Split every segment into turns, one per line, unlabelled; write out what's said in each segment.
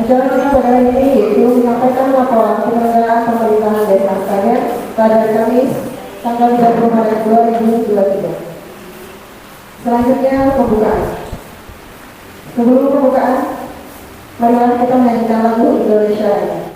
Acara kita pada hari ini yaitu menyampaikan laporan penyelenggaraan pemerintahan desa Stagen pada hari Kamis tanggal 30 Maret 2023. Selanjutnya pembukaan. Sebelum pembukaan, marilah kita menyanyikan lagu Indonesia Raya.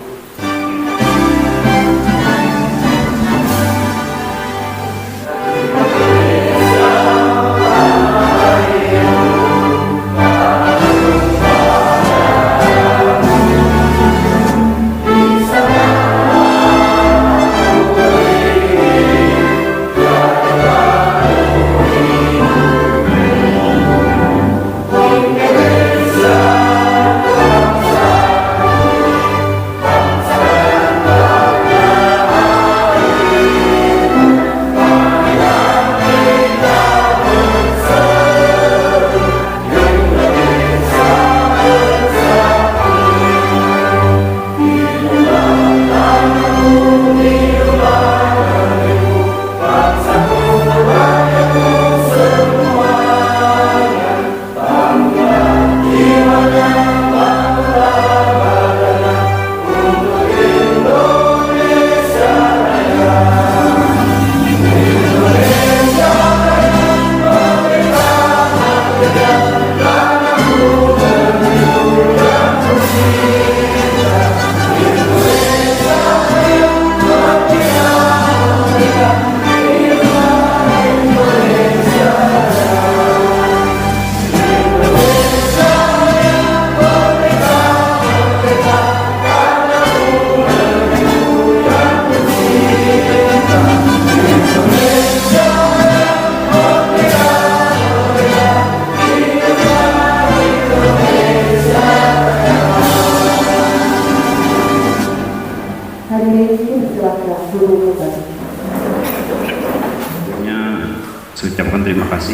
Saya ucapkan terima kasih.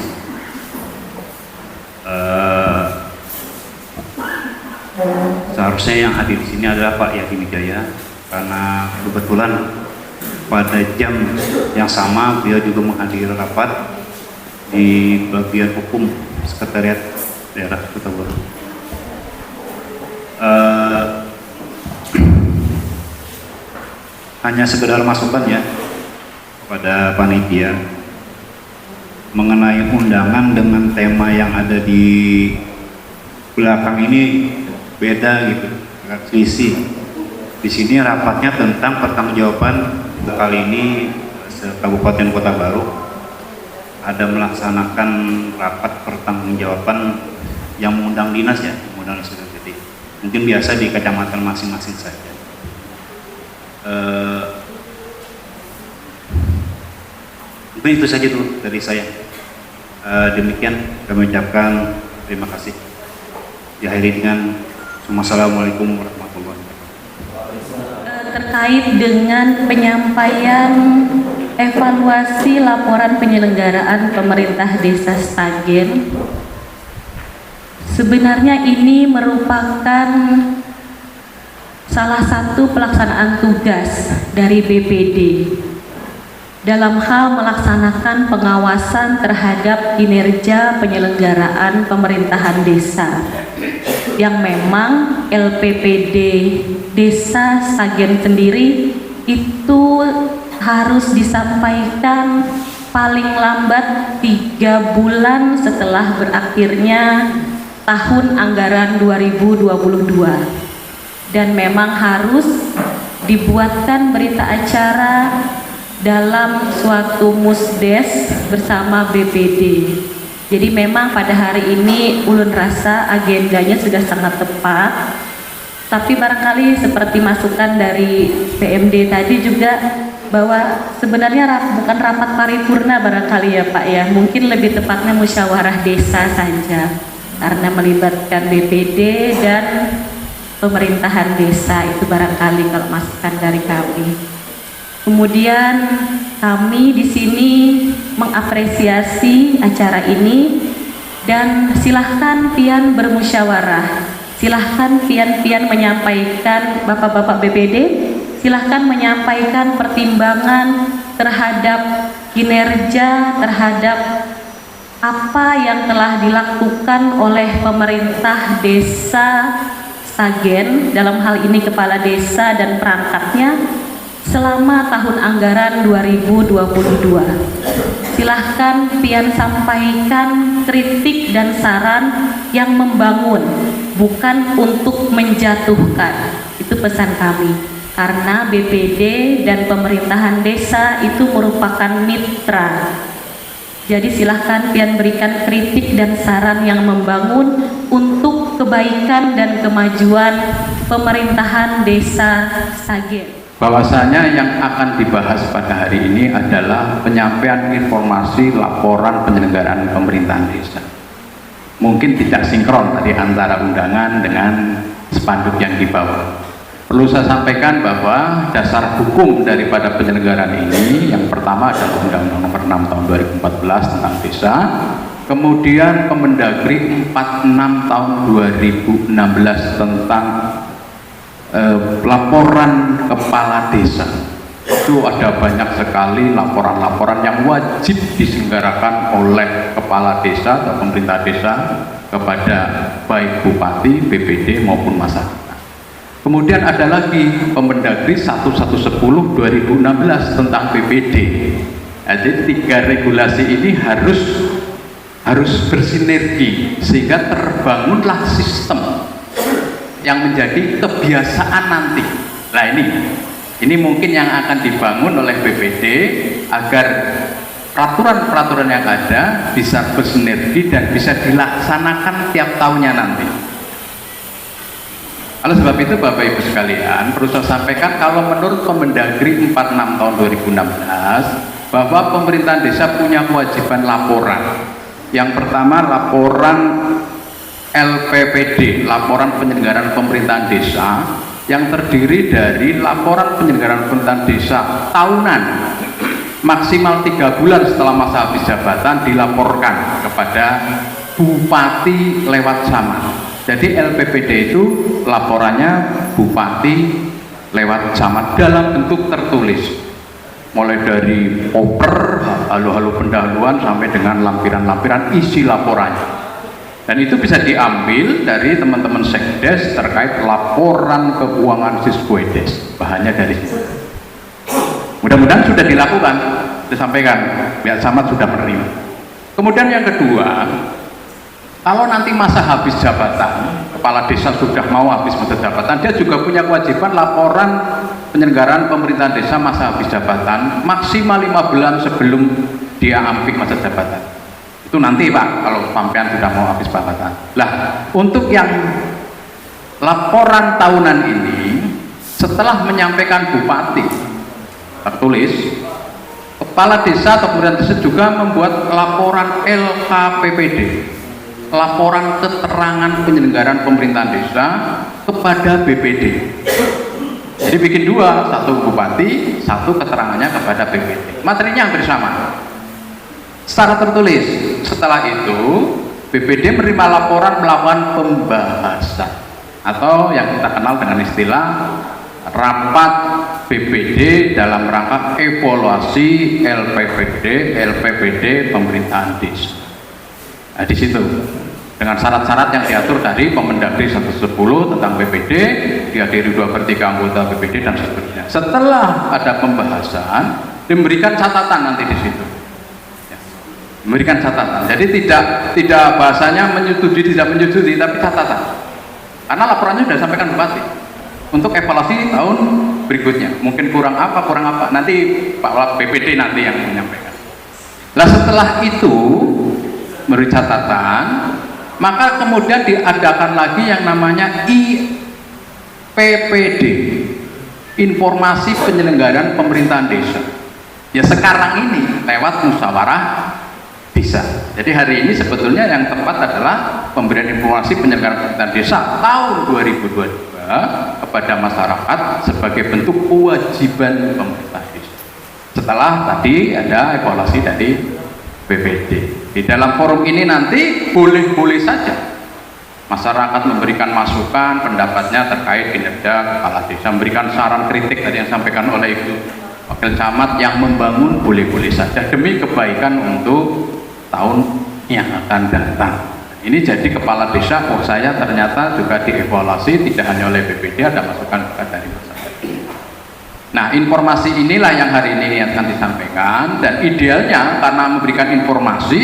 Seharusnya yang hadir di sini adalah Pak Yadi Wijaya, karena kebetulan pada jam yang sama beliau juga menghadiri rapat di bagian hukum Sekretariat Daerah Kota Bogor. Hanya sekedar masukan ya kepada panitia mengenai undangan dengan tema yang ada di belakang ini beda gitu, agak selisih. Di sini rapatnya tentang pertanggungjawaban, kali ini Kabupaten Kota Baru ada melaksanakan rapat pertanggungjawaban yang mengundang dinas ya, mengundang dinas. Jadi mungkin biasa di kecamatan masing-masing saja. Mungkin itu saja dulu dari saya. Demikian kami ucapkan terima kasih. Diakhiri dengan Assalamualaikum warahmatullahi wabarakatuh.
Terkait dengan penyampaian evaluasi laporan penyelenggaraan pemerintah desa Stagen, sebenarnya ini merupakan salah satu pelaksanaan tugas dari BPD dalam hal melaksanakan pengawasan terhadap kinerja penyelenggaraan pemerintahan desa, yang memang LPPD Desa Stagen sendiri itu harus disampaikan paling lambat 3 bulan setelah berakhirnya tahun anggaran 2022. Dan memang harus dibuatkan berita acara dalam suatu musdes bersama BPD. Jadi memang pada hari ini ulun rasa agendanya sudah sangat tepat, tapi barangkali seperti masukan dari PMD tadi juga bahwa sebenarnya bukan rapat paripurna barangkali ya Pak ya, mungkin lebih tepatnya musyawarah desa saja, karena melibatkan BPD dan pemerintahan desa, itu barangkali kalau masukan dari kami. Kemudian kami di sini mengapresiasi acara ini dan silahkan pian bermusyawarah, silahkan pian menyampaikan bapak-bapak BPD, silahkan menyampaikan pertimbangan terhadap kinerja, terhadap apa yang telah dilakukan oleh pemerintah desa Sagen, dalam hal ini kepala desa dan perangkatnya, selama tahun anggaran 2022. Silahkan pian sampaikan kritik dan saran yang membangun, bukan untuk menjatuhkan. Itu pesan kami, karena BPD dan pemerintahan desa itu merupakan mitra. Jadi silahkan pian berikan kritik dan saran yang membangun untuk kebaikan dan kemajuan pemerintahan desa Sagen.
Bahwasanya yang akan dibahas pada hari ini adalah penyampaian informasi laporan penyelenggaraan pemerintahan desa. Mungkin tidak sinkron tadi antara undangan dengan spanduk yang dibawa. Perlu saya sampaikan bahwa dasar hukum daripada penyelenggaraan ini yang pertama adalah Undang-Undang Nomor 6 Tahun 2014 tentang desa, kemudian Kemendagri 46 Tahun 2016 tentang laporan kepala desa. Itu ada banyak sekali laporan-laporan yang wajib diselenggarakan oleh kepala desa atau pemerintah desa kepada baik bupati, BPD maupun masyarakat. Kemudian ada lagi Kemendagri 1110 2016 tentang BPD. Jadi 3 regulasi ini harus bersinergi sehingga terbangunlah sistem yang menjadi kebiasaan nanti. Nah ini mungkin yang akan dibangun oleh BPD agar peraturan-peraturan yang ada bisa bersinergi dan bisa dilaksanakan tiap tahunnya nanti. Oleh sebab itu Bapak Ibu sekalian, perlu saya sampaikan kalau menurut Kemendagri 46 tahun 2016 bahwa pemerintahan desa punya kewajiban laporan. Yang pertama laporan LPPD, laporan penyelenggaraan pemerintahan desa, yang terdiri dari laporan penyelenggaraan pemerintahan desa tahunan maksimal 3 bulan setelah masa habis jabatan dilaporkan kepada bupati lewat camat. Jadi LPPD itu laporannya bupati lewat camat dalam bentuk tertulis, mulai dari oper, halo-halo pendahuluan sampai dengan lampiran-lampiran isi laporannya. Dan itu bisa diambil dari teman-teman sekdes terkait laporan keuangan Siskuedes, bahannya dari situ. Mudah-mudahan sudah dilakukan, disampaikan, biar camat sudah menerima. Kemudian yang kedua, kalau nanti masa habis jabatan, kepala desa sudah mau habis masa jabatan, dia juga punya kewajiban laporan penyelenggaraan pemerintahan desa masa habis jabatan maksimal 5 bulan sebelum dia ampik masa jabatan. Itu nanti Pak, kalau sampean sudah mau habis jabatan. Lah, untuk yang laporan tahunan ini, setelah menyampaikan bupati tertulis, kepala desa atau pemerintahan desa juga membuat laporan LKPPD, laporan keterangan penyelenggaraan pemerintahan desa kepada BPD. Jadi bikin 2, 1 bupati, 1 keterangannya kepada BPD. Materinya hampir sama secara tertulis. Setelah itu BPD menerima laporan melakukan pembahasan atau yang kita kenal dengan istilah rapat BPD dalam rangka evaluasi LPPD pemerintahan desa. Nah, di situ dengan syarat-syarat yang diatur dari Kemendagri 110 tentang BPD, dihadiri 2/3 anggota BPD dan seterusnya. Setelah ada pembahasan, diberikan catatan nanti di situ. Memberikan catatan. Jadi tidak bahasanya menyetujui tidak menyetujui, tapi catatan. Karena laporannya sudah sampaikan bupati untuk evaluasi tahun berikutnya. Mungkin kurang apa nanti Pak BPD nanti yang menyampaikan. Nah setelah itu memberi catatan, maka kemudian diadakan lagi yang namanya IPPD, informasi penyelenggaraan pemerintahan desa. Ya sekarang ini lewat musyawarah desa. Jadi hari ini sebetulnya yang tepat adalah pemberian informasi penyelenggaraan pemerintahan desa tahun 2022 kepada masyarakat sebagai bentuk kewajiban pemerintah desa. Setelah tadi ada evaluasi dari BPD. Di dalam forum ini nanti boleh-boleh saja masyarakat memberikan masukan pendapatnya terkait kinerja kepala desa, memberikan saran kritik tadi yang disampaikan oleh Ibu Wakil Camat yang membangun boleh-boleh saja demi kebaikan untuk tahun yang akan datang. Ini jadi kepala desa, oh saya ternyata juga dievaluasi tidak hanya oleh BPD, ada masukan juga dari masyarakat. Nah, informasi inilah yang hari ini akan disampaikan, dan idealnya karena memberikan informasi,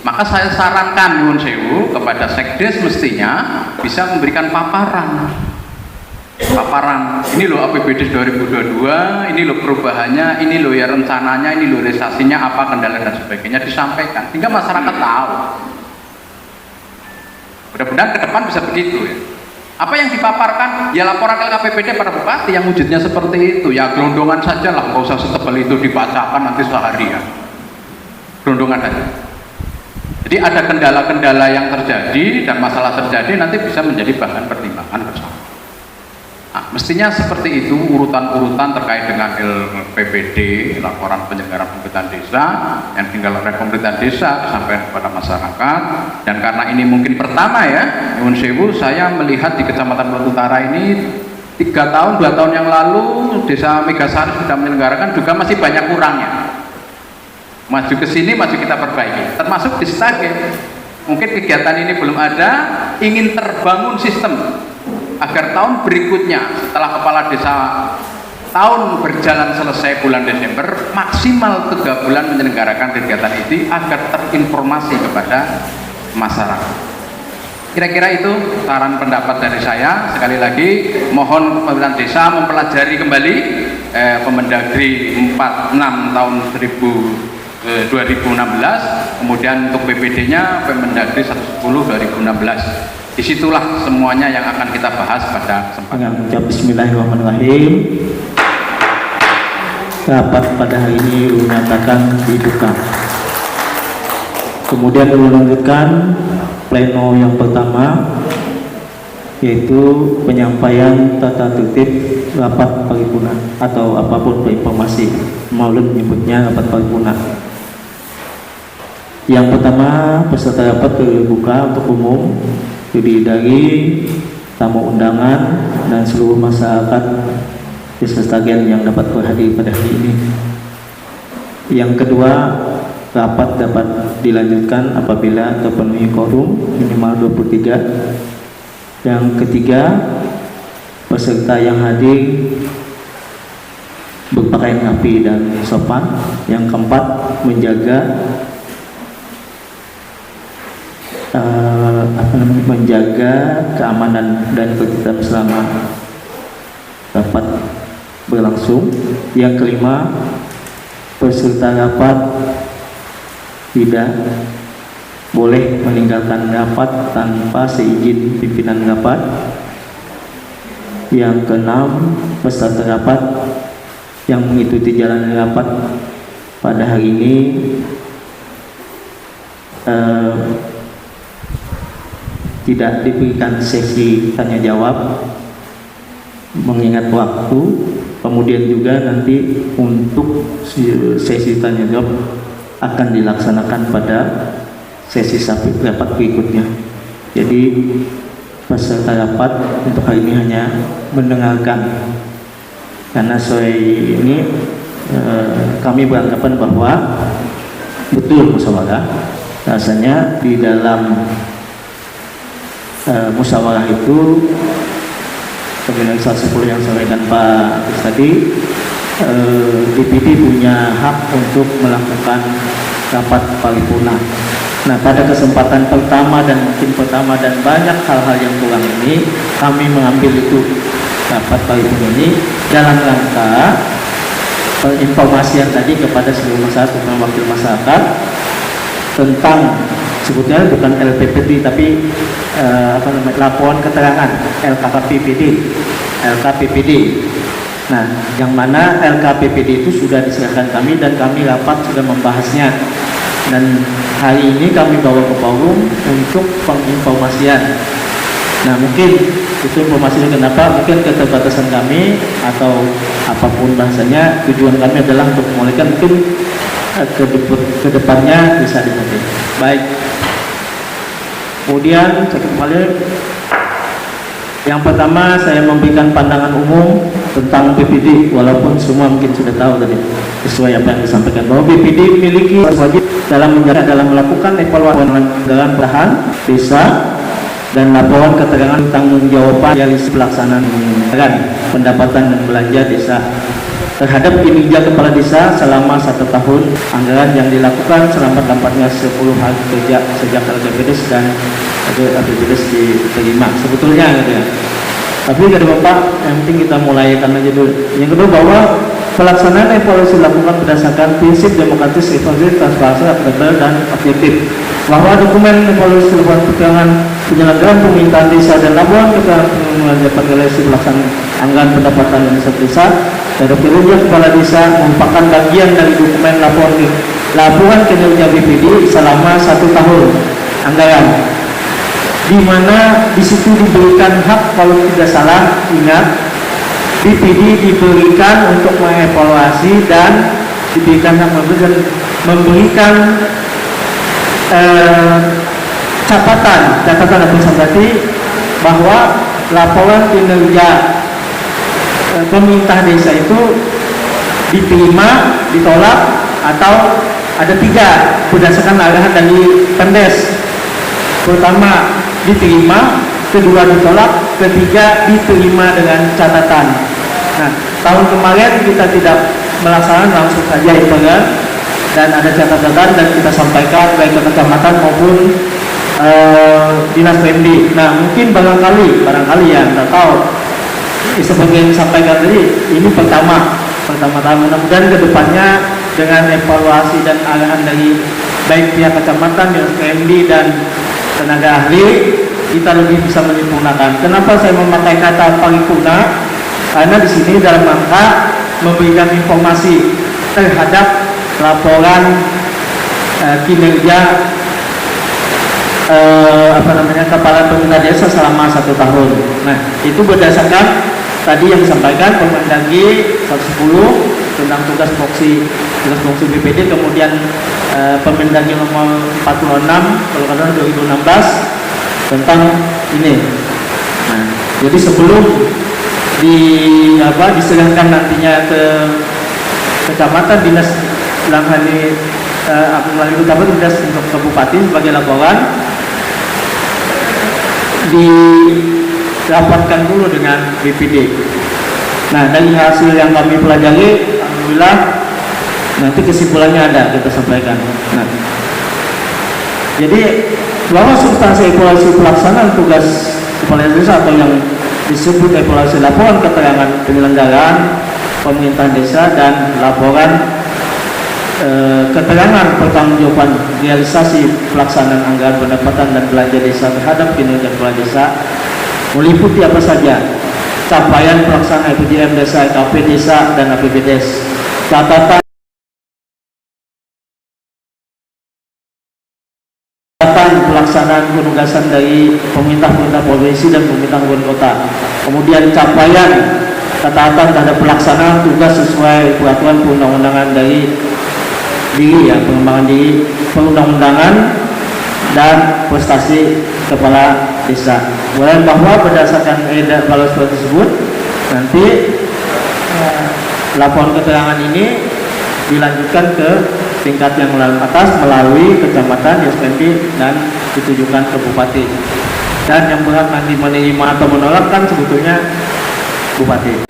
maka saya sarankan Nyuwun Sewu kepada Sekdes mestinya bisa memberikan paparan, ini loh APBD 2022, ini loh perubahannya, ini loh ya rencananya, ini loh realisasinya apa, kendala dan sebagainya, disampaikan sehingga masyarakat tahu. Mudah-mudahan ke depan bisa begitu ya. Apa yang dipaparkan ya laporan LKPPD pada bupati yang wujudnya seperti itu, ya gelondongan saja lah, nggak usah setebal itu dibacakan nanti seharian, gelondongan saja. Jadi ada kendala-kendala yang terjadi dan masalah terjadi nanti bisa menjadi bahan pertimbangan bersama. Nah, mestinya seperti itu urutan-urutan terkait dengan LPPD, laporan penyelenggaraan pemerintahan desa, yang tinggal oleh pemerintahan desa disampaikan kepada masyarakat. Dan karena ini mungkin pertama ya, Nyuwun Sewu, saya melihat di Kecamatan Batu Utara ini 2 tahun yang lalu Desa Megasari sudah menyelenggarakan juga masih banyak kurangnya. Maju ke sini, maju kita perbaiki. Termasuk di Stage, mungkin kegiatan ini belum ada, ingin terbangun sistem agar tahun berikutnya setelah kepala desa tahun berjalan selesai bulan Desember maksimal 3 bulan menyelenggarakan kegiatan ini agar terinformasi kepada masyarakat. Kira-kira itu saran pendapat dari saya. Sekali lagi mohon pemerintahan desa mempelajari kembali Permendagri 46 tahun 2016, kemudian untuk PPD-nya Permendagri 110 2016. Disitulah semuanya yang akan kita bahas pada kesempatan.
Dengan ucap Bismillahirrahmanirrahim, rapat pada hari ini menyatakan dibuka. Kemudian dilanjutkan pleno yang pertama, yaitu penyampaian tata tertib rapat paripurna atau apapun informasi, maulid menyebutnya rapat paripurna. Yang pertama, peserta rapat terbuka untuk umum, terdiri dari tamu undangan dan seluruh masyarakat Desa Stagen yang dapat berhadir pada hari ini. Yang kedua, rapat dapat dilanjutkan apabila terpenuhi quorum minimal 23. Yang ketiga, peserta yang hadir berpakaian rapi dan sopan. Yang keempat, menjaga menjaga keamanan dan tertib selama rapat berlangsung. Yang kelima, peserta rapat tidak boleh meninggalkan rapat tanpa seizin pimpinan rapat. Yang keenam, peserta rapat yang mengikuti jalan rapat pada hari ini tidak diberikan sesi tanya jawab mengingat waktu. Kemudian juga nanti untuk sesi tanya jawab akan dilaksanakan pada sesi rapat berikutnya. Jadi peserta rapat untuk hari ini hanya mendengarkan, karena sore ini kami beranggapan bahwa betul musyawarah. Rasanya di dalam musyawarah itu sebenarnya 110 yang sampaikan Pak tadi, DPD punya hak untuk melakukan rapat paripurna. Nah, pada kesempatan pertama dan banyak hal-hal yang kurang ini, kami mengambil itu rapat paripurna ini dalam rangka informasian tadi kepada seluruh masyarakat, terutama wakil masyarakat, tentang sebutnya bukan LPPD tapi laporan keterangan LKPPD. Nah, yang mana LKPPD itu sudah diserahkan kami dan kami rapat sudah membahasnya, dan hari ini kami bawa ke forum untuk penginformasian. Nah, mungkin itu informasinya kenapa mungkin keterbatasan kami atau apapun bahasanya, tujuan kami adalah untuk memulihkan mungkin ke depannya bisa dipakai. Baik. Kemudian saya kembali. Yang pertama, saya memberikan pandangan umum tentang BPD, walaupun semua mungkin sudah tahu tadi sesuai apa yang disampaikan bahwa BPD memiliki wajib dalam melakukan evaluasi dalam pelahan desa dan laporan keterangan tanggung jawaban realisasi pelaksanaan pendapatan dan belanja desa terhadap kinerja kepala desa selama 1 tahun anggaran yang dilakukan selambat-lambatnya 10 hari kerja sejak RPJMDes dan RPJMDes diterima sebetulnya gitu ya. Tapi dari Bapak, yang penting kita mulaikan aja dulu. Yang kedua, bahwa pelaksanaan evaluasi dilakukan berdasarkan prinsip demokratis, inklusif, transparansi, akutabel, dan objektif. Bahwa dokumen evaluasi laporan keterangan penyelenggaraan pemerintahan desa dan laporan keterangan pengelolaan realisasi pelaksanaan anggaran pendapatan dan desa terhadap kinerja kepala desa merupakan bagian dari dokumen laporan kinerja BPD selama 1 tahun anggaran, di mana di situ diberikan hak, kalau tidak salah ingat, BPD diberikan untuk mengevaluasi dan diberikan hak memberikan catatan atau berarti bahwa laporan kinerja pemerintah desa itu diterima, ditolak, atau ada 3 berdasarkan arahan dari Pendes. Pertama diterima, kedua ditolak, ketiga diterima dengan catatan. Nah, tahun kemarin kita tidak melaksanakan langsung saja itu kan, dan ada catatan dan kita sampaikan baik ke kecamatan maupun dinas PMD. Nah, mungkin barangkali ya, tidak tahu. Seperti yang disampaikan tadi, ini pertama-tama mudah-mudahan kedepannya dengan evaluasi dan arahan dari baik pihak kecamatan, dinas PMD dan tenaga ahli, kita lebih bisa menyempurnakan. Kenapa saya memakai kata paripurna? Karena di sini dalam rangka memberikan informasi terhadap laporan kinerja kepala pemerintah desa selama 1 tahun. Nah, itu berdasarkan tadi yang disampaikan Permendagri 110 tentang tugas fungsi BPD, kemudian Permendagri nomor 46 kalau katakan 2016 tentang ini. Nah, jadi sebelum diserahkan nantinya ke kecamatan, dinas melalui dinas untuk ke bupati sebagai laporan, dirapatkan dulu dengan BPD. Nah, dari hasil yang kami pelajari, alhamdulillah nanti kesimpulannya ada kita sampaikan. Nah, jadi bahwa substansi evaluasi pelaksanaan tugas kepala desa atau yang disebut evaluasi laporan keterangan penyelenggaraan pemerintahan desa dan laporan keterangan pertanggungjawaban realisasi pelaksanaan anggaran pendapatan dan belanja desa terhadap kinerja kepala desa meliputi apa saja: capaian pelaksanaan RPJM desa, KP desa, dan APBDes, catatan pelaksanaan penugasan dari pemerintah provinsi dan pemerintah kabupaten kota, kemudian capaian ketaatan terhadap pelaksanaan tugas sesuai peraturan perundang-undangan dari pengembangan diri, perundang-undangan, dan prestasi kepala desa. Kemudian bahwa berdasarkan evaluasi tersebut nanti laporan keterangan ini dilanjutkan ke tingkat yang atas melalui kecamatan, SPMD, dan ditujukan ke bupati. Dan yang berhak nanti menerima atau menolak kan sebetulnya bupati.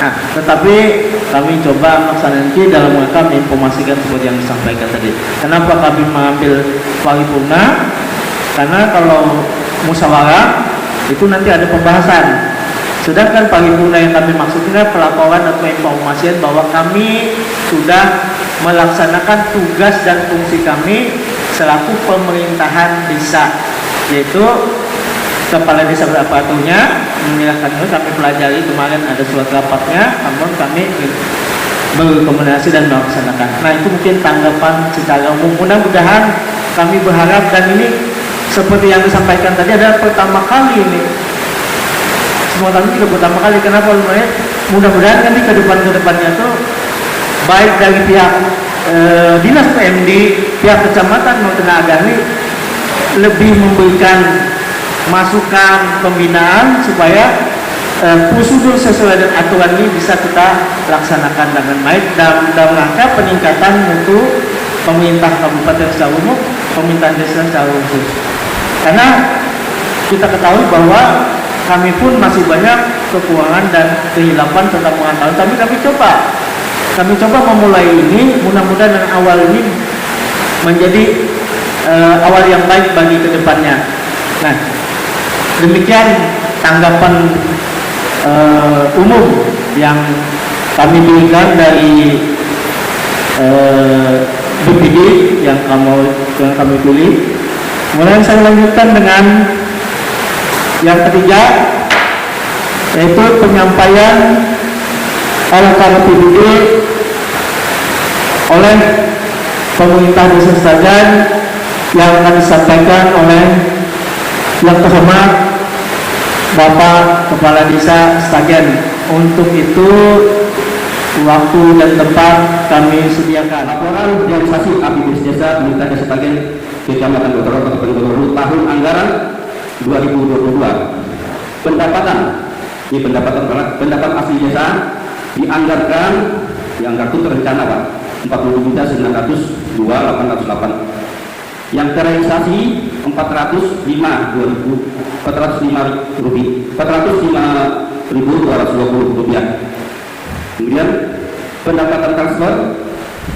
Nah, tetapi kami coba melaksanakan dalam rangka menginformasikan seperti yang disampaikan tadi. Kenapa kami mengambil paripurna? Karena kalau musyawarah itu nanti ada pembahasan. Sedangkan paripurna yang kami maksudnya pelaporan atau informasian bahwa kami sudah melaksanakan tugas dan fungsi kami selaku pemerintahan desa, yaitu kepala desa beraparaturnya menyerahkan itu. Kami pelajari kemarin ada surat rapatnya, namun kami berkomunikasi dan melaksanakan. Nah, itu mungkin tanggapan secara umum. Mudah-mudahan kami berharap, dan ini seperti yang disampaikan tadi adalah pertama kali ini. Semua kami juga pertama kali. Kenapa? Mudah-mudahan kami ke depannya tuh baik dari pihak dinas PMD, pihak kecamatan maupun tenaga ahli lebih memberikan masukan pembinaan supaya prosedur sesuai dengan aturan ini bisa kita laksanakan dengan baik dalam rangka peningkatan mutu pemerintah kabupaten secara umum, pemerintahan desa secara khusus. Karena kita ketahui bahwa kami pun masih banyak kekurangan dan kehilapan tentang pengetahuan, tapi kami coba memulai ini, mudah-mudahan dengan awal ini menjadi awal yang baik bagi kedepannya. Nah, demikian tanggapan umum yang kami berikan dari BPD yang kami pilih. Kemudian saya lanjutkan dengan yang ketiga, yaitu penyampaian LKPBD oleh pemerintah desa Sragen yang akan disampaikan oleh yang terhormat Bapak Kepala Desa Sragen. Untuk itu waktu dan tempat kami sediakan.
Laporan realisasi APBD Desa Pemerintah Desa Sragen Kecamatan Gotoro Kabupaten Gorontalo tahun anggaran 2022. Pendapatan asli desa dianggarkan terencana Pak 40.902.808. Yang terrealisasi 405.220 rupiah. Kemudian pendapatan transfer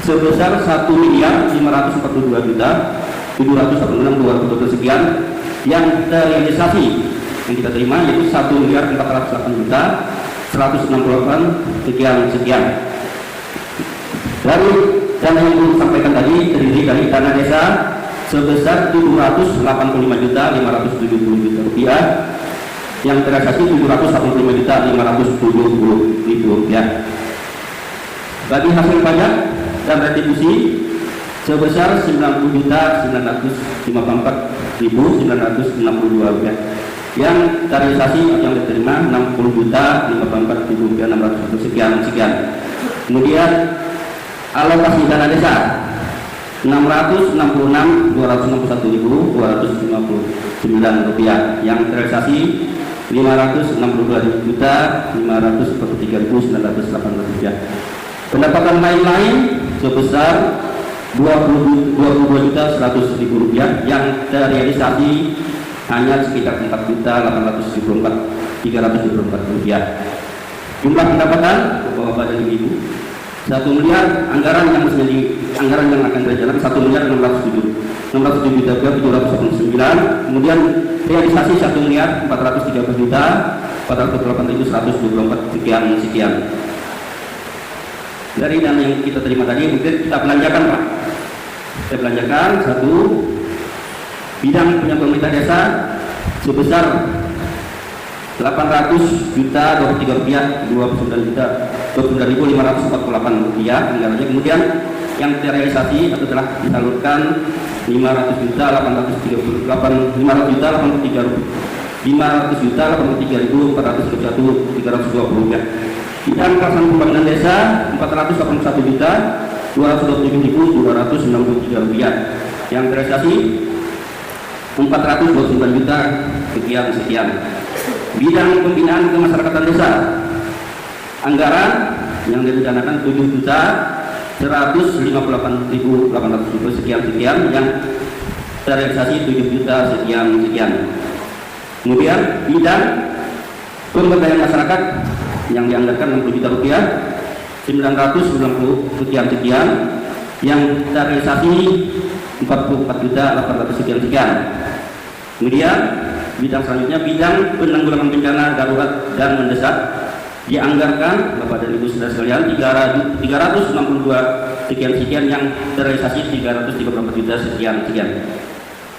sebesar 1.542.786.200 sekian. Yang terrealisasi yang kita terima yaitu 1.408.168 sekian. Dari dana yang disampaikan tadi terdiri dari dana desa sebesar 785.570.000 rupiah, yang terrealisasi 785.570.000 rupiah. Bagi hasil pajak dan retribusi sebesar 90.954.962 rupiah, yang terrealisasi yang diterima 60.054.600 sekian. Kemudian alokasi dana desa 666.261.259 rupiah, yang terrealisasi 562.543.918 rupiah. Pendapatan lain-lain sebesar 22.100.000 rupiah, yang terrealisasi hanya sekitar 4.874.324 rupiah. Jumlah pendapatan Bapak dan Ibu 1 miliar, anggaran yang akan berjalan 1.607.789. Kemudian realisasi 1.413.408.124 sekian. Dari dana yang kita terima tadi mungkin kita belanjakan Pak. Kita belanjakan satu bidang punya pemerintah desa sebesar 800.023 rupiah, 29.548 rupiah anggarannya. Kemudian yang terrealisasi atau telah disalurkan 500.431 rupiah. Bidang pelaksanaan pembangunan desa 481.227.293 rupiah, yang terrealisasi 429 juta sekian. Bidang pembinaan kemasyarakatan desa, anggaran yang direncanakan 7.158.800 sekian, yang terrealisasi 7 juta sekian. Kemudian bidang pemberdayaan masyarakat yang dianggarkan 60 juta rupiah, 990 sekian, yang terrealisasi 44.800 sekian. Kemudian bidang selanjutnya bidang penanggulangan bencana darurat dan mendesak, dianggarkan Bapak dan Ibu saudara sekalian 362 sekian, yang terrealisasi 334 juta sekian.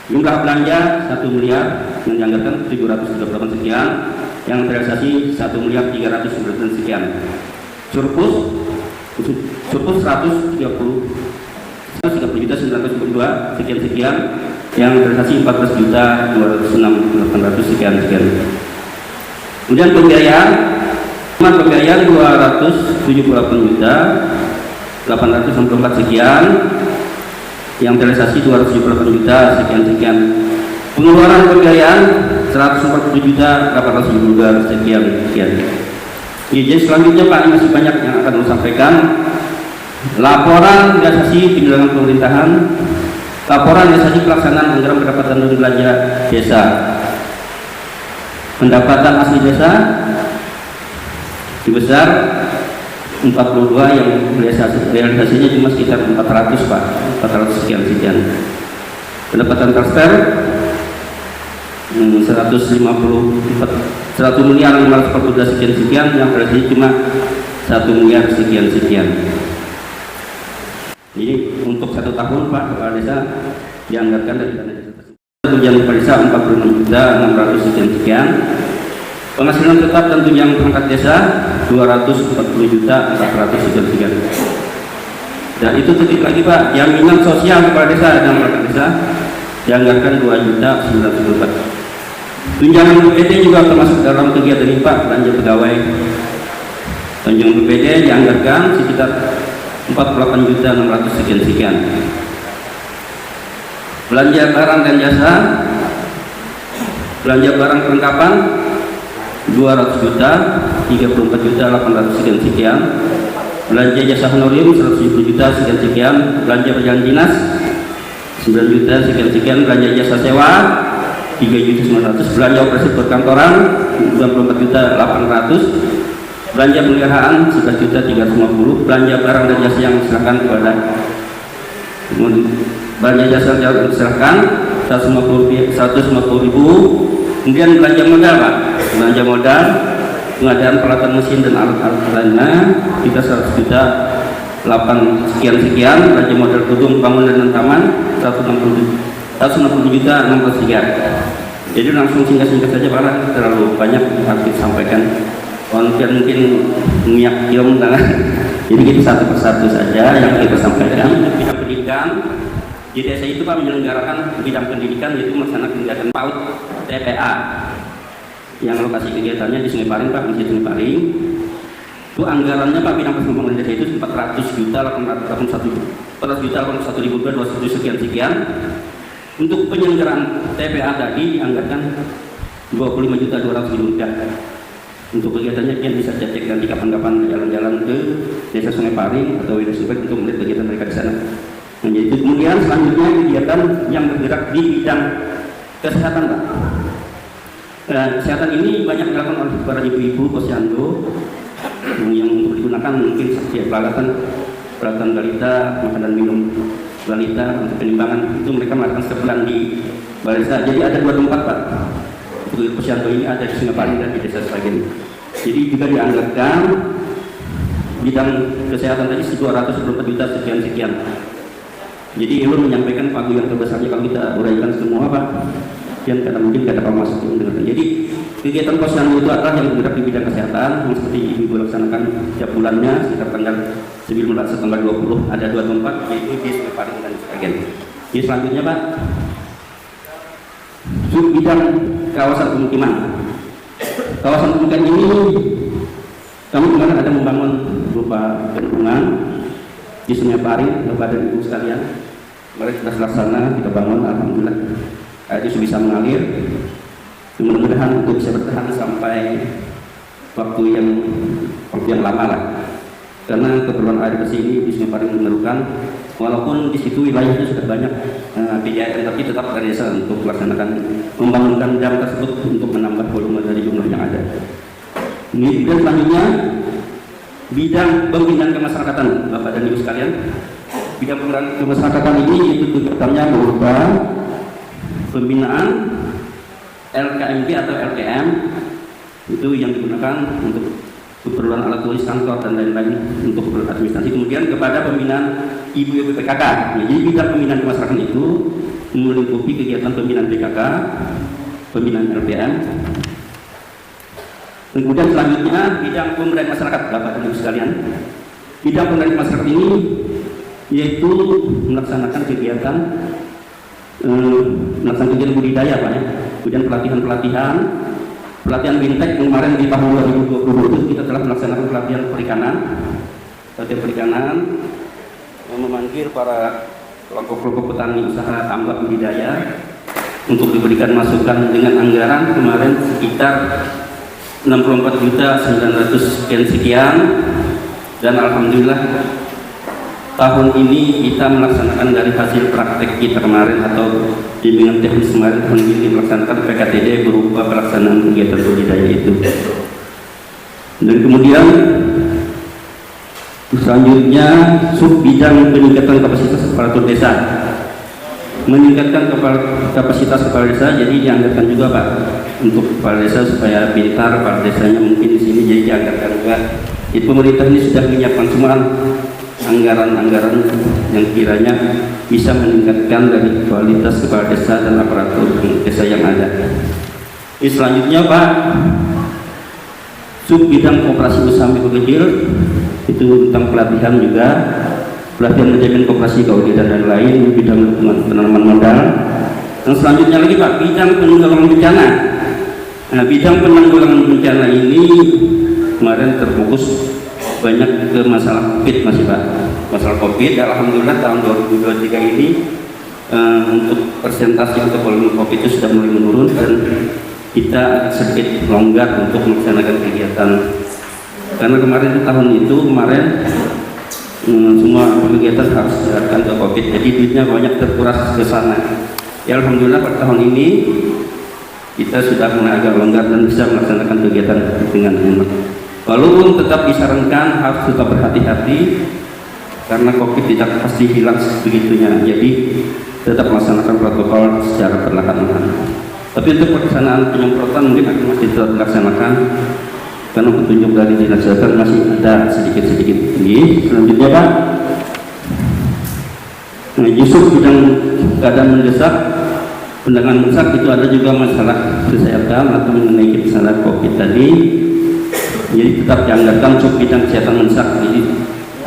Jumlah belanja 1 miliar yang dianggarkan 738 sekian, yang terrealisasi 1.309 sekian. Surplus 130.992 sekian, yang terrealisasi 14.206.800 sekian. Kemudian pembiayaan 278.864 sekian, yang terrealisasi 278 juta sekian. Pengeluaran pembiayaan 140.872 sekian. Ya, jadi selanjutnya Pak, masih banyak yang akan saya sampaikan. Laporan realisasi penyelenggaraan pemerintahan, laporan realisasi pelaksanaan anggaran pendapatan dan belanja desa. Pendapatan asli desa sebesar 42, yang realisasinya cuma sekitar 400 Pak, 400 sekian. Pendapatan transfer 1 miliar 542 sekian, yang realisasinya cuma 1 miliar sekian. Jadi untuk 1 tahun Pak, kepala desa dianggarkan dari dana desa tersebut. Tunjangan kepala desa 46.600 sekian. Penghasilan tetap dan tunjangan perangkat desa 240.400 sekian. Dan itu sedikit lagi Pak, jaminan sosial kepala desa dan perangkat desa dianggarkan 2.904. Tunjangan BPD juga termasuk dalam kegiatan ini Pak, belanja pegawai. Tunjangan BPD dianggarkan sekitar 48.600 sekian. Belanja barang dan jasa, belanja barang perlengkapan 200 juta, 34.800 sekian. Belanja jasa honorer 170 juta sekian. Belanja perjalanan dinas 9 juta sekian. Belanja jasa sewa 3.900. Belanja operasi perkantoran 24.800. Belanja pemeliharaan 11.350. Belanja barang dan jasa yang diserahkan kepada belanja jasa yang diserahkan 150.000. Kemudian belanja modal Pak, belanja modal pengadaan peralatan mesin dan alat-alat lainnya kita 100 juta 8 sekian. Belanja modal gedung bangunan dan taman 160 juta 600 sekian. Jadi langsung singkat saja Pak, terlalu banyak yang harus kita sampaikan. Mungkin minyak kiom tangan. Jadi kita satu persatu saja yang kita sampaikan. Bidang pendidikan di desa itu Pak menyelenggarakan bidang pendidikan, yaitu melaksanakan kegiatan PAUD TPA yang lokasi kegiatannya di Sungai Paring Pak, Masjid Sungai Paring. Itu anggarannya Pak bidang pembangunan desa itu 400.881.200 sekian. Untuk penyelenggaraan TPA tadi dianggarkan 25.200.000. Untuk kegiatannya yang bisa cek nanti kapan-kapan jalan-jalan ke desa Sungai Paring atau Wilayah Sungai untuk melihat kegiatan mereka di sana. Nah, jadi kemudian selanjutnya kegiatan yang bergerak di bidang kesehatan Pak. Kesehatan ini banyak dilakukan oleh para ibu-ibu posyandu yang untuk digunakan mungkin seperti peralatan balita, makanan minum balita untuk penimbangan, itu mereka melakukan sebulan di balai desa. Jadi ada 2 tempat Pak. Untuk posyandu ini ada di Sungai Paring dan di desa sebagian. Jadi juga dianggarkan bidang kesehatan tadi 224 juta sekian. Jadi Elon menyampaikan pagu yang terbesarnya kalau kita uraikan semua Pak, yang karena mungkin tidak ada masuk yang dengarkan. Jadi kegiatan posyandu itu adalah yang bergerak di bidang kesehatan, yang seperti ibu laksanakan setiap bulannya sekitar tanggal 19 tanggal 20 ada 2 tempat, yaitu di Sungai Paring dan sebagian. Jadi selanjutnya Pak, bidang kawasan pemukiman. Kawasan pemukiman ini kami kemarin ada membangun berupa bendungan di Sungai Paring kepada ibu sekalian. Kemarin sudah laksana kita bangun, alhamdulillah air itu bisa mengalir. Mudah-mudahan untuk bisa bertahan sampai waktu yang lama lah. Karena keperluan air bersih ini di Sungai Paring memerlukan, walaupun di situ wilayahnya sudah banyak PJN, tapi tetap ada desa untuk melaksanakan membangunkan dam tersebut untuk menambah volume dari jumlah yang ada. Ini kemudian selanjutnya bidang pembinaan kemasyarakatan Bapak dan Ibu sekalian. Bidang pembinaan kemasyarakatan ini itu tujuannya berupa pembinaan LKMP atau LKM itu yang digunakan untuk keperluan alat tulis kantor dan lain-lain untuk keperluan administrasi. Kemudian kepada pembinaan ibu-ibu PKK. Jadi bidang pembinaan kemasyarakatan itu melingkupi kegiatan pembinaan PKK, pembinaan LPM. Kemudian selanjutnya bidang pemberdayaan masyarakat Bapak dan Ibu sekalian. Bidang pemberdayaan masyarakat ini yaitu melaksanakan kegiatan budidaya Pak ya. Kemudian pelatihan bintek kemarin di tahun 2020 itu kita telah melaksanakan pelatihan perikanan memanggil para kelompok petani usaha tambak budidaya untuk diberikan masukan dengan anggaran kemarin sekitar 64.900 sekian, dan alhamdulillah tahun ini kita melaksanakan dari hasil praktek kita kemarin atau bimbingan teknis kemarin, tahun ini melaksanakan PKTD berupa pelaksanaan kegiatan budidaya itu. Dan kemudian selanjutnya sub bidang peningkatan kapasitas aparatur desa, meningkatkan kapasitas kepala desa, jadi dianggarkan juga Pak untuk kepala desa supaya pintar kepala desanya mungkin di sini, jadi dianggarkan juga. Jadi pemerintah ini sudah menyiapkan semua anggaran-anggaran yang kiranya bisa meningkatkan dari kualitas kepala desa dan aparatur desa yang ada. Ini selanjutnya Pak, sub bidang koperasi usaha mikro kecil, itu tentang pelatihan juga, pelatihan manajemen koperasi KUD dan lain-lain, bidang penanaman modal. Dan selanjutnya lagi Pak, bidang penanggulangan bencana. Nah, bidang penanggulangan bencana ini kemarin terfokus banyak ke masalah COVID masih Pak, masalah COVID. Alhamdulillah tahun 2023 ini untuk persentase untuk volume COVID itu sudah mulai menurun, dan kita sedikit longgar untuk melaksanakan kegiatan, karena kemarin semua kegiatan harus diarahkan ke COVID, jadi duitnya banyak terkuras ke sana. Ya alhamdulillah pada tahun ini kita sudah mulai agak longgar dan bisa melaksanakan kegiatan dengan enak. Walaupun tetap disarankan harus tetap berhati-hati karena COVID tidak pasti hilang begitunya, jadi tetap melaksanakan protokol secara perlahan-lahan. Tapi untuk pelaksanaan penyemprotan mungkin akan masih tetap dilaksanakan karena petunjuk dari dinas kesehatan masih ada sedikit-sedikit tinggi. Selanjutnya Pak, nah, justru bidang keadaan mendesak, undangan mendesak itu ada juga masalah kesehatan atau mengenai masalah COVID tadi. Jadi tetap dianggarkan sub bidang kesehatan mendesak. Jadi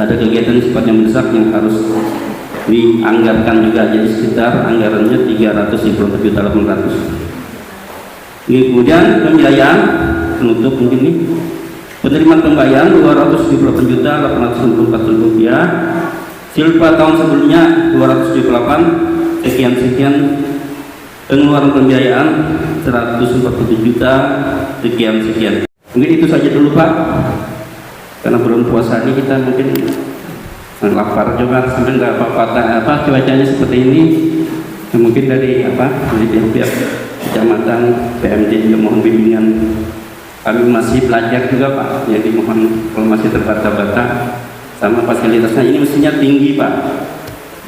ada kegiatan sifatnya mendesak yang harus dianggarkan juga. Jadi sekitar anggarannya 354.800. Kemudian pembiayaan penutup mungkin nih, penerimaan pembayaran 278.864 rupiah. Silpa tahun sebelumnya 278 sekian. Pengeluaran pembiayaan 147 juta sekian. Mungkin itu saja dulu Pak, karena belum puasa ini kita mungkin lapar juga sampai nggak apa-apa cuacanya seperti ini. Mungkin dari pihak kecamatan PMD juga mohon bimbingan, kami masih belajar juga Pak, jadi mohon kalau masih terbata-bata sama fasilitasnya ini mestinya tinggi Pak.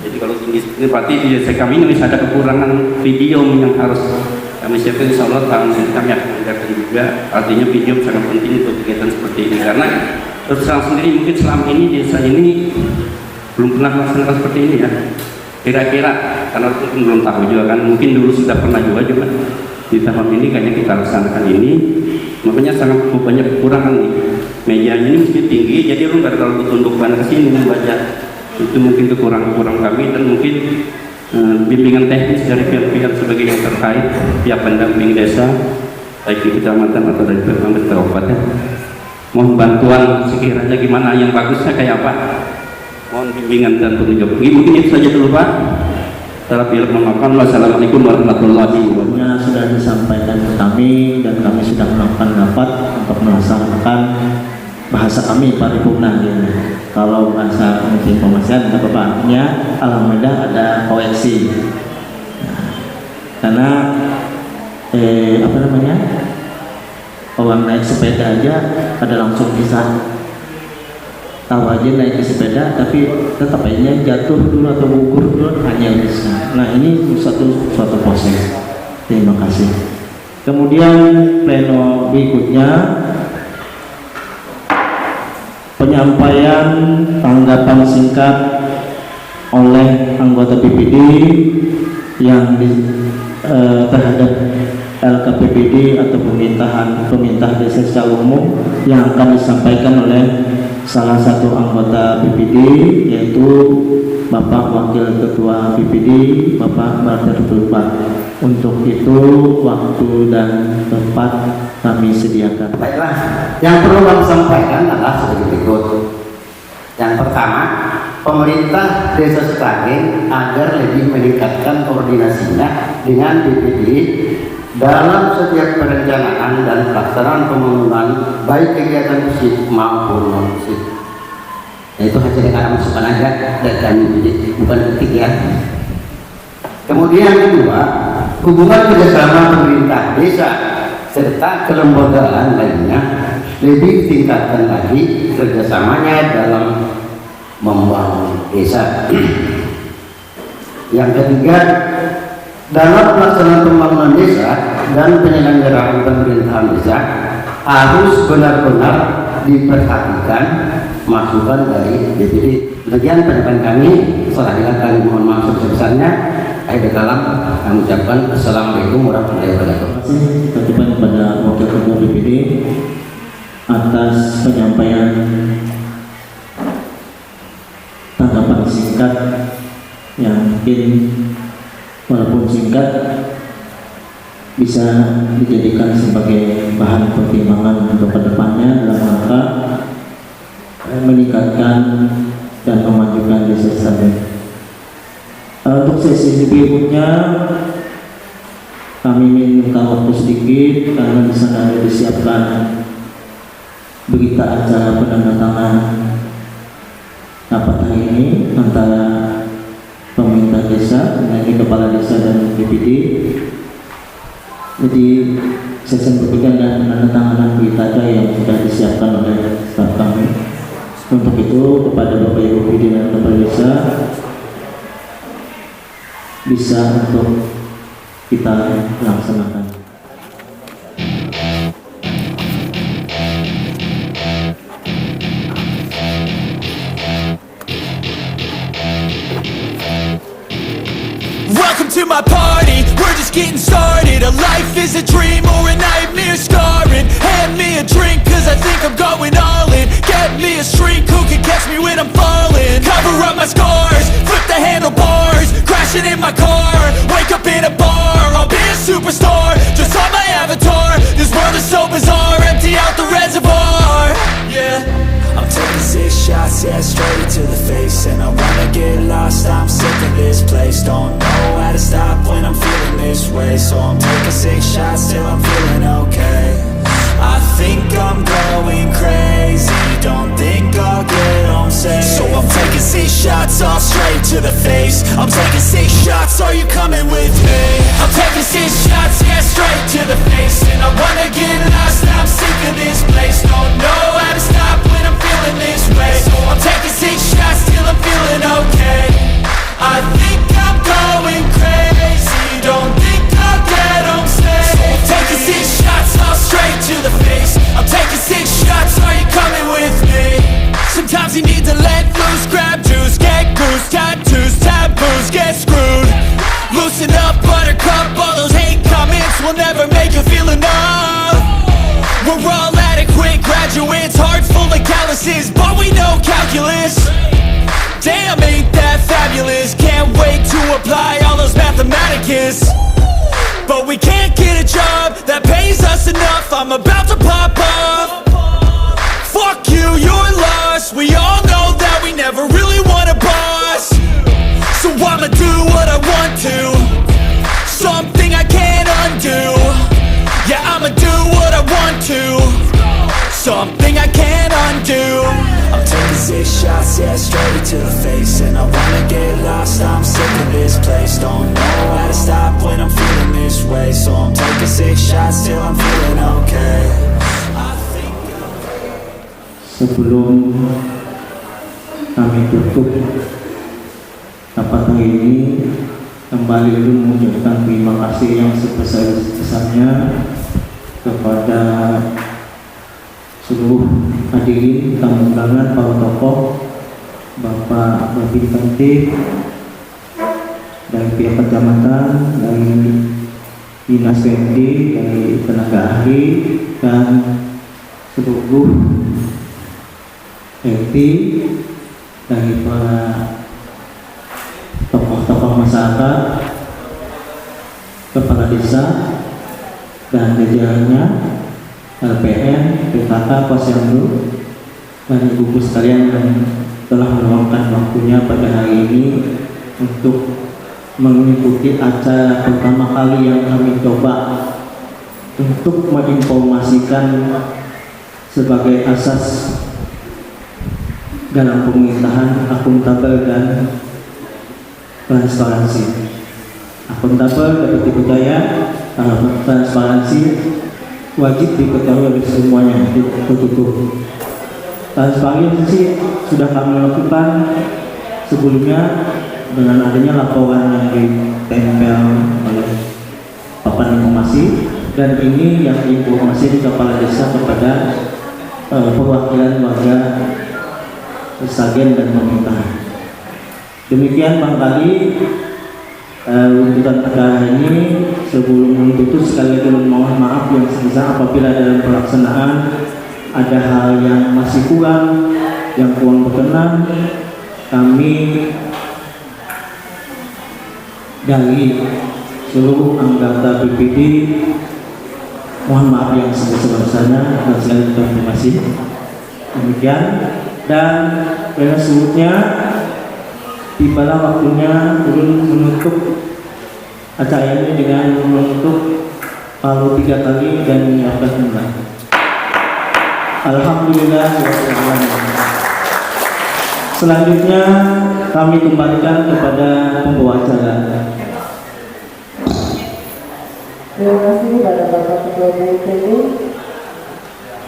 Jadi kalau tinggi ini berarti di desa kami ini bisa ada kekurangan video yang harus kami siapkan. Insya Allah tahun ini kami akan mengerjakan juga. Artinya video sangat penting untuk kegiatan seperti ini, karena terus terang sendiri mungkin selama ini desa ini belum pernah melaksanakan seperti ini ya. Kira-kira karena mungkin belum tahu juga kan, mungkin dulu sudah pernah juga di tahun ini kayaknya kita laksanakan ini, makanya sangat banyak kekurangan nih. Mejanya ini mesti tinggi, jadi lu nggak terlalu tunduk pada kesini membaca. Itu mungkin kekurangan kami, dan mungkin bimbingan teknis dari pihak-pihak sebagai yang terkait, pihak pendamping desa, baik di kecamatan atau dari pemerintah kabupaten. Mohon bantuan sekiranya gimana yang bagusnya kayak apa. Mohon bimbingan dan petunjuk. Mungkin itu saja dulu Pak. Wassalamualaikum warahmatullahi wabarakatuh.
Sudah disampaikan ke kami dan kami sudah melakukan rapat untuk melaksanakan bahasa kami paripurna. Kalau bahasa informasian ada bapaknya, alhamdulillah ada koeksi. Karena orang naik sepeda aja ada langsung bisa tahu aja naik ke sepeda, tapi tetap aja jatuh dulu atau gugur dulu hanya bisa. Nah ini suatu proses. Terima kasih. Kemudian pleno berikutnya penyampaian tanggapan singkat oleh anggota BPD yang terhadap LKPPD atau pemerintah desa secara umum yang akan disampaikan oleh salah satu anggota BPD, yaitu Bapak Wakil Ketua BPD Bapak Barter Tulpa. Untuk itu waktu dan tempat kami sediakan.
Baiklah, yang perlu kami sampaikan adalah sebagai berikut. Yang pertama, pemerintah Desa Sekagen agar lebih meningkatkan koordinasinya dengan BPD dalam setiap perencanaan dan pelaksanaan pembangunan baik kegiatan fisik maupun non fisik. Itu hasil yang masukkan aja dan kami bukan ketik ya. Kemudian yang kedua, hubungan kerjasama pemerintah desa serta kelembagaan lainnya lebih tingkatkan lagi kerjasamanya dalam membangun desa. Yang ketiga, dalam pelaksanaan pembangunan desa dan penyelenggaraan pemerintahan desa harus benar-benar diperhatikan masukan dari DPD. Demikian pendapat kami. Selanjutnya kami mohon maaf sebesar-besarnya. Akhir kalam kami ucapkan Assalamualaikum warahmatullahi wabarakatuh.
Terima kasih kepada Wakil Ketua BPD atas penyampaian tanggapan singkat yang mungkin walaupun singkat bisa dijadikan sebagai bahan pertimbangan untuk kedepannya dalam rangka meningkatkan dan memajukan desa Sekagen. Untuk sesi berikutnya kami minta waktu sedikit karena di sana ada disiapkan berita acara penandatanganan rapat hari ini antara pemerintah desa dengan kepala desa dan BPD. Jadi sesi berikutnya dan penandatanganan berita acara yang sudah disiapkan oleh staf kami. Untuk itu kepada Bapak Ibu BPD dan kepala desa bisa untuk kita laksanakan.
Welcome to my party, we're just getting started. A life is a dream or a nightmare scarring. Hand me a drink cause I think I'm going all in. Get me a shrink who can catch me when I'm falling. Cover up my scars, flip the handlebars. Crashing in my car, wake up in a bar. I'll be a superstar, just on my avatar. This world is so bizarre, empty out the reservoir. Yeah, I'm taking 6 shots, yeah, straight to the face. And I wanna get lost, I'm sick of this place. Don't know how to stop when I'm feeling this way. So I'm taking 6 shots till I'm feeling okay. I think I'm going crazy, don't think I'll get home safe. So I'm taking 6 shots, all straight to the face. I'm taking 6 shots, are you coming with me? I'm taking 6 shots, yeah, straight to the face. And I wanna get lost, I'm sick of this place. Don't know how to stop when I'm feeling this way. So I'm taking 6 shots till I'm feeling okay. I think I'm going crazy, don't think I'll get home safe. So I'm taking 6 shots, all straight to the face. I'm taking 6 shots, are you coming with me? Sometimes you need to let loose, grab juice, get goose, tattoos, taboos, get screwed. Loosen up, buttercup, all those hate comments will never make you feel enough. We're all adequate graduates, heart full of calluses, but we know calculus. Damn, ain't that fabulous, can't wait to apply all those mathematicus. But we can't get a job that pays us enough, I'm about to pop off. Fuck you, you're lost, we all know that we never really want a boss. So I'ma do what I want to, something I can't undo. Yeah, I'ma do what I want to, something I can't undo. I'm taking 6 shots, yeah, straight to the face. And I wanna get lost, I'm sick of this place. Don't know how to stop when I'm feeling this way. So I'm taking 6 shots till I'm feeling okay. I think
Sebelum kami tutup rapat hari ini, kembali dulu mengucapkan terima kasih yang sebesar-besarnya kepada seluruh hadirin, tamu undangan, para tokoh, Bapak Babin Kamtib dari pihak kecamatan, dari Dinas PMD, dari tenaga ahli, dan seluruh RT, dari para tokoh-tokoh masyarakat, kepala desa, dan jajarannya, LPM, PKK, Posyandu, dan ibu sekalian yang telah meluangkan waktunya pada hari ini untuk mengikuti acara pertama kali yang kami coba untuk menginformasikan sebagai asas dalam pemerintahan akuntabel dan transparansi. Akuntabel dapat dipercaya, transparansi wajib diketahui oleh semuanya, betul. Transparansi sudah kami lakukan sebelumnya dengan adanya laporan yang ditempel oleh papan informasi, dan ini yang informasi di kepala desa kepada perwakilan warga Stagen dan pemerintahan. Demikian barangkali tuntutan acara ini. Sebelum ditutup sekali lagi mohon maaf yang sebesar apabila dalam pelaksanaan ada hal yang masih kurang, yang kurang berkenan. Kami dari seluruh anggota BPD mohon maaf yang sebesar-besarnya dan sekali terima kasih. Demikian, dan pada selanjutnya tibalah waktunya ulun menutup acara ini dengan menutup palu 3 kali dan menyiapkan mulai. Alhamdulillah. Selanjutnya kami kembalikan kepada pembawa acara.
Terima kasih kepada Bapak Ketua BPD.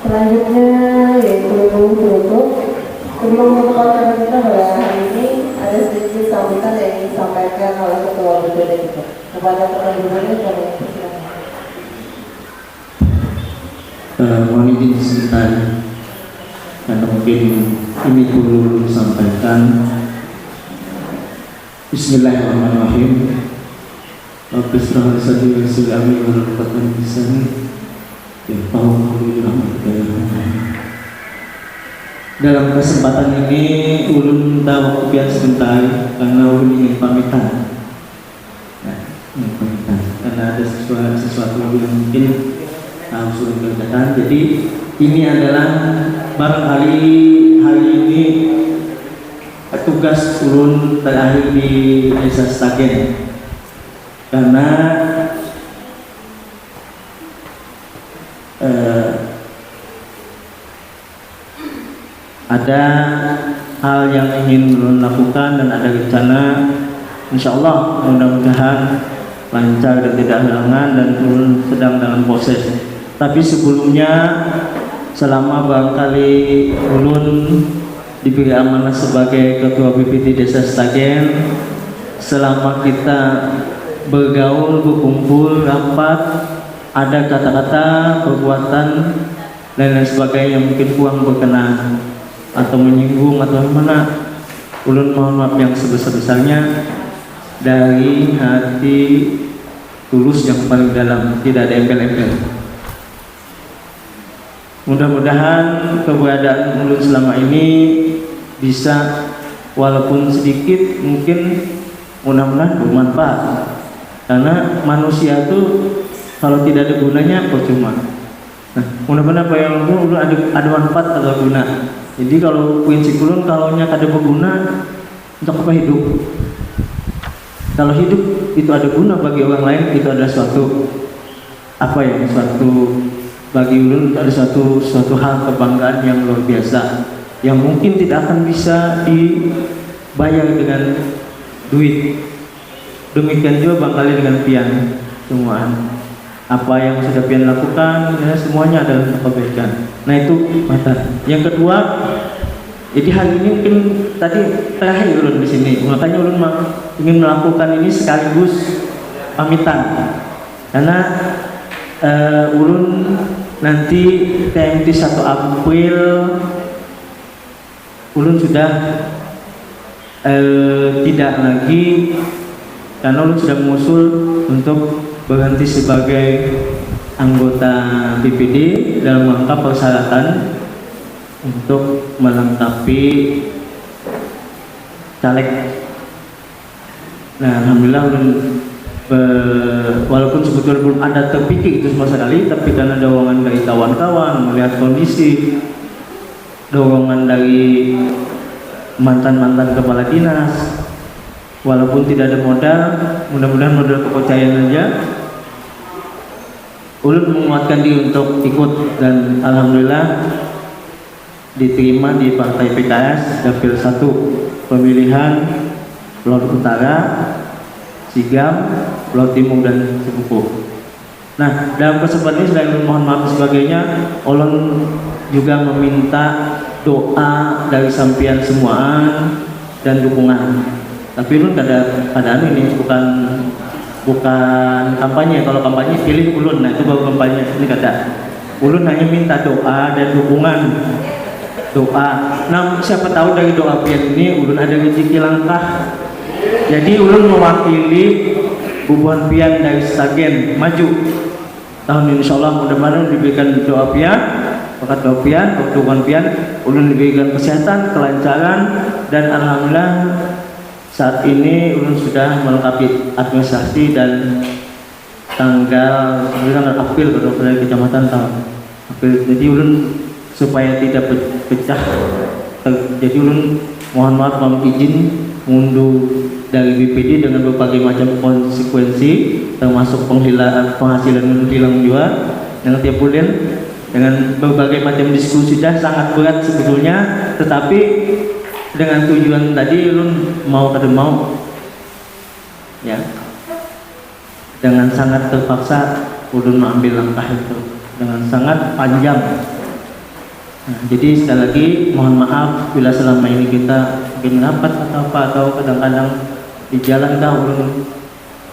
Selanjutnya yaitu penutup. Sebelum menutup acara kita pada hari ini, ada sedikit sambutan yang disampaikan oleh Ketua BPD kita. Kepada Ketua BPD kami persilakan.
Mohon izin sebentar, karena mungkin ini perlu disampaikan. Bismillahirrahmanirrahim. Rabbi shrah li sadri wa yassir li amri wahlul 'uqdatam min lisani yafqahu qawli. Dalam kesempatan ini ulun minta waktu biar sebentar karena ulun ingin pamitan. Karena ada sesuatu yang mungkin harus ulun kerjakan. Jadi ini adalah barangkali hari ini tugas ulun terakhir di Desa Stagen, karena ada hal yang ingin ulun lakukan dan ada rencana, insya Allah mudah-mudahan lancar dan tidak halangan, dan ulun sedang dalam proses. Tapi sebelumnya, selama barangkali ulun diberi amanah sebagai Ketua BPD Desa Stagen, selama kita bergaul, berkumpul, rapat, ada kata-kata, perbuatan dan lain sebagainya yang mungkin kurang berkenan atau menyinggung atau mana, ulun mohon maaf yang sebesar-besarnya dari hati tulus yang paling dalam, tidak ada embel-embel. Mudah-mudahan keberadaan ulun selama ini bisa walaupun sedikit mungkin mudah-mudahan bermanfaat, karena manusia itu kalau tidak ada gunanya percuma. Nah, mudah-mudahan apa yang ulun ada manfaat atau guna. Jadi kalau prinsip ulun, kalau nya kada berguna, untuk apa hidup? Kalau hidup itu ada guna bagi orang lain, itu ada suatu apa ya, suatu bagi ulun ada suatu hal kebanggaan yang luar biasa, yang mungkin tidak akan bisa dibayar dengan duit. Demikian juga barangkali dengan pian semua. Apa yang sudah pian lakukan, ya, semuanya adalah kebaikan. Nah itu mata. Yang kedua, jadi hari ini mungkin tadi terakhir ulun di sini, makanya ulun ingin melakukan ini sekaligus pamitan, karena ulun nanti TMT 1 April ulun sudah tidak lagi, karena ulun sudah mengusul untuk berhenti sebagai anggota BPD dalam rangka persyaratan untuk melengkapi caleg. Nah, alhamdulillah walaupun sebetulnya belum ada terpikir itu sama sekali, tapi karena dorongan dari kawan-kawan melihat kondisi dorongan dari mantan-mantan kepala dinas, walaupun tidak ada modal, mudah-mudahan modal kepercayaan aja. Ulun menguatkan diri untuk ikut dan alhamdulillah diterima di Partai PKS Dapil 1 pemilihan Pulau Utara, Sigam, Pulau Timur dan Sepupu. Nah, dalam kesempatan ini selain mohon maaf sebagainya, ulun juga meminta doa dari sampian semuaan dan dukungan. Tapi ulun ada ini bukan kampanye. Kalau kampanye pilih ulun, nah itu baru kampanye. Ini kata ulun hanya minta doa dan dukungan. Doa. Nah, siapa tahu dari doa pian ini ulun ada rezeki langkah. Jadi ulun mewakili bubuhan pian dari Stagen maju. Tahun ini insyaallah mudah-mudahan diberikan doa pian, berkat doa pian, dukungan pian, ulun diberikan kesehatan, kelancaran, dan alhamdulillah saat ini ulun sudah melengkapi administrasi dan tanggal April dari kecamatan tahun April. Jadi ulun supaya tidak pecah, jadi ulun mohon maaf mohon izin mundur dari BPD dengan berbagai macam konsekuensi, termasuk penghasilan hilang juga dengan tiap bulan, dengan berbagai macam diskusi sudah sangat berat sebetulnya, tetapi dengan tujuan tadi ulun mau kada mau ya, dengan sangat terpaksa ulun mengambil langkah itu dengan sangat panjang. Nah, jadi sekali lagi mohon maaf bila selama ini kita mungkin rapat atau apa, atau kadang-kadang di jalan ulun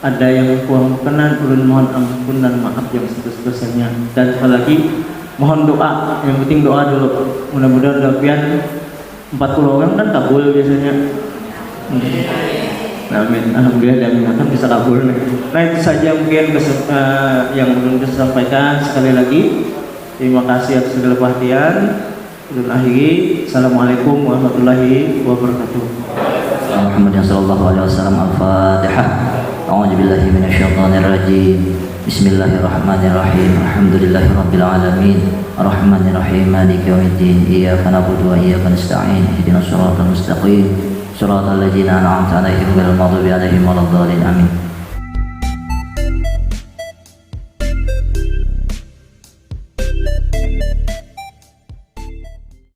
ada yang kurang berkenan, ulun mohon ampun dan maaf yang sebesar-besarnya. Dan sekali lagi mohon doa, yang penting doa dulu, mudah-mudahan doa pian 40 orang kan kabul biasanya. Amin, alhamdulillah dan akan bisa kabul. Nah itu saja mungkin yang belum bisa sampaikan. Sekali lagi terima kasih atas segala perhatian. Ulun akhiri, assalamualaikum warahmatullahi wabarakatuh.
Muhammad sallallahu alaihi wasallam. Al-Fatihah. A'udzu billahi minasyaitonir rajim. Bismillahirrahmanirrahim. Alhamdulillahirabbil alamin. Arrahmanir rahim. Maliki yaumiddin. Iyyaka na'budu wa iyyaka nasta'in. Ihdinas siratal mustaqim. Siratal ladzina an'amta 'alaihim ghairil maghdubi 'alaihim waladdallin. Amin.